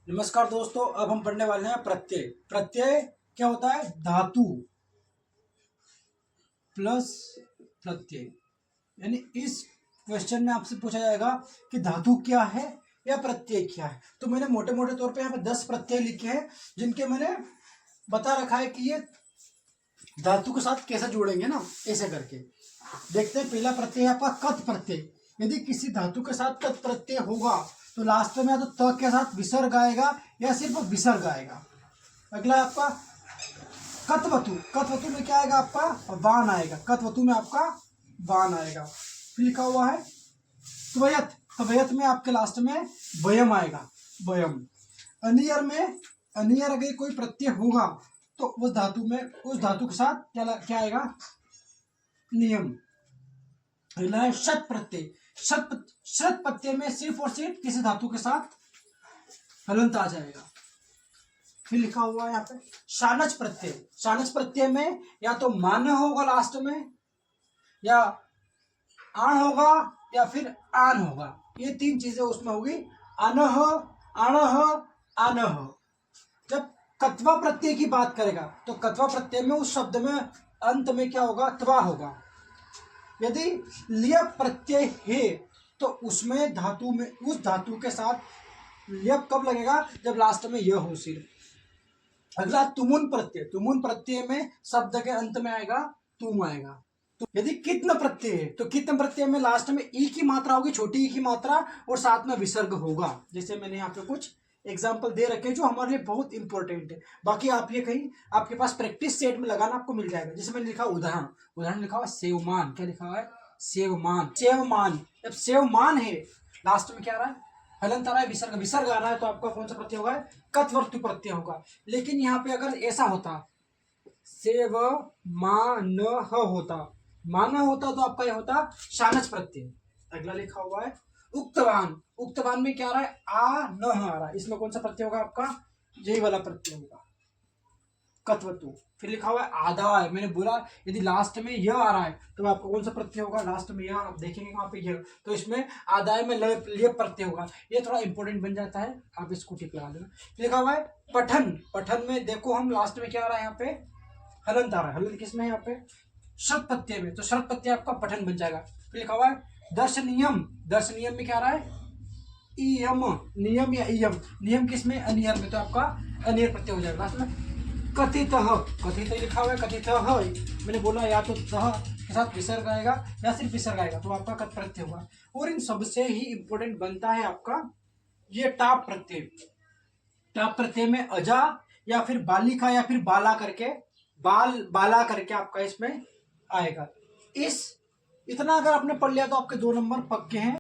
नमस्कार दोस्तों, अब हम पढ़ने वाले हैं प्रत्यय। प्रत्यय क्या होता है? धातु प्लस प्रत्यय। यानी इस क्वेश्चन में आपसे पूछा जाएगा कि धातु क्या है या प्रत्यय क्या है। तो मैंने मोटे मोटे तौर पे यहाँ पे 10 प्रत्यय लिखे हैं, जिनके मैंने बता रखा है कि ये धातु के साथ कैसे जोड़ेंगे ना, ऐसे करके देखते हैं। पहला प्रत्यय आपका कत प्रत्यय। यदि किसी धातु के साथ कत प्रत्यय होगा तो लास्ट में या तो त के साथ विसर्ग आएगा या सिर्फ विसर्ग आएगा। अगला आपका कतवतु। कतवतु में क्या आएगा? आपका वान आएगा। कतवतु में आपका वान आएगा। फिर लिखा हुआ है त्वयत। त्वयत में आपके लास्ट में वयम आएगा, वयम। अनियर में, अनियर अगर कोई प्रत्यय होगा तो उस धातु में, उस धातु के साथ क्या आएगा? नियम। अगला है शत प्रत्यय। शत प्रत्यय में सिर्फ और सिर्फ किसी धातु के साथ हलंत आ जाएगा। फिर लिखा हुआ है यहाँ पे शानच प्रत्यय। शानच प्रत्यय में या तो मान होगा लास्ट में, या आण होगा, या फिर आन होगा। ये तीन चीजें उसमें होगी। अनह, अणह, आनह। जब कत्वा प्रत्यय की बात करेगा तो कत्वा प्रत्यय में उस शब्द में अंत में क्या होगा? त्वा होगा। यदि लियप प्रत्यय है तो उसमें धातु में, उस धातु के साथ लियप कब लगेगा? जब लास्ट में यह हो सिर्फ। अगला तुमुन प्रत्यय। तुमुन प्रत्यय में शब्द के अंत में आएगा तुम आएगा। तो यदि कित्न प्रत्यय है तो कित्न प्रत्यय में लास्ट में ई की मात्रा होगी, छोटी ई की मात्रा, और साथ में विसर्ग होगा। जैसे मैंने यहाँ पे कुछ एग्जाम्पल दे रखे हैं जो हमारे लिए बहुत इंपॉर्टेंट है। बाकी आप ये कहीं आपके पास प्रैक्टिस सेट में लगाना आपको मिल जाएगा। जैसे मैंने लिखा उदाहरण, उदाहरण लिखा हुआ सेवमान। क्या लिखा हुआ है? सेवमान। सेवमान, जब सेवमान है लास्ट में क्या आ रहा है? हलंत आ रहा है, विसर्ग, विसर्ग आ रहा है, तो आपका कौन सा प्रत्यय होगा? कत्वर्तु प्रत्यय होगा। लेकिन यहाँ पे अगर ऐसा होता, सेव मान होता, माना होता, तो आपका यह होता शानच प्रत्यय। अगला लिखा हुआ है उक्तवान। उक्तवान में क्या आ रहा है? आ न आ रहा है। इसमें कौन सा प्रत्यय होगा? आपका यही वाला प्रत्यय होगा, कत्वतु। फिर लिखा हुआ है आदाय। मैंने बोला यदि लास्ट में यह आ रहा है तो आपको कौन सा प्रत्यय होगा? लास्ट में यह आप देखेंगे वहां पे यह, तो इसमें आदाय में लियप प्रत्यय होगा। ये थोड़ा इंपॉर्टेंट बन जाता है, आप इसको टिक लगा देना। लिखा हुआ है पठन। पठन में देखो हम लास्ट में क्या आ रहा है? यहाँ पे हलंत आ रहा है। हलंत किसमें है? यहाँ पे शरत प्रत्यय में, तो शरत प्रत्यय आपका पठन बन जाएगा। फिर लिखा हुआ है दर्शनीयम। दर्शनीयम में क्या आ रहा है? इयम। नियम या इयम। नियम किसमें? अनियर में, तो आपका अनियर प्रत्यय हो जाएगा लास्ट में। कथित। कथित लिखा हुआ है कथित। मैंने बोला या तो तह के साथ विसर्ग आएगा या सिर्फ विसर्ग आएगा, तो आपका कत प्रत्यय होगा। और इन सबसे ही इंपॉर्टेंट बनता है आपका ये टाप प्रत्यय। टाप प्रत्यय में अजा या फिर बालिका या फिर बाला करके, बाला करके आपका इसमें आएगा। इतना अगर आपने पढ़ लिया तो आपके 2 नंबर पक्के हैं।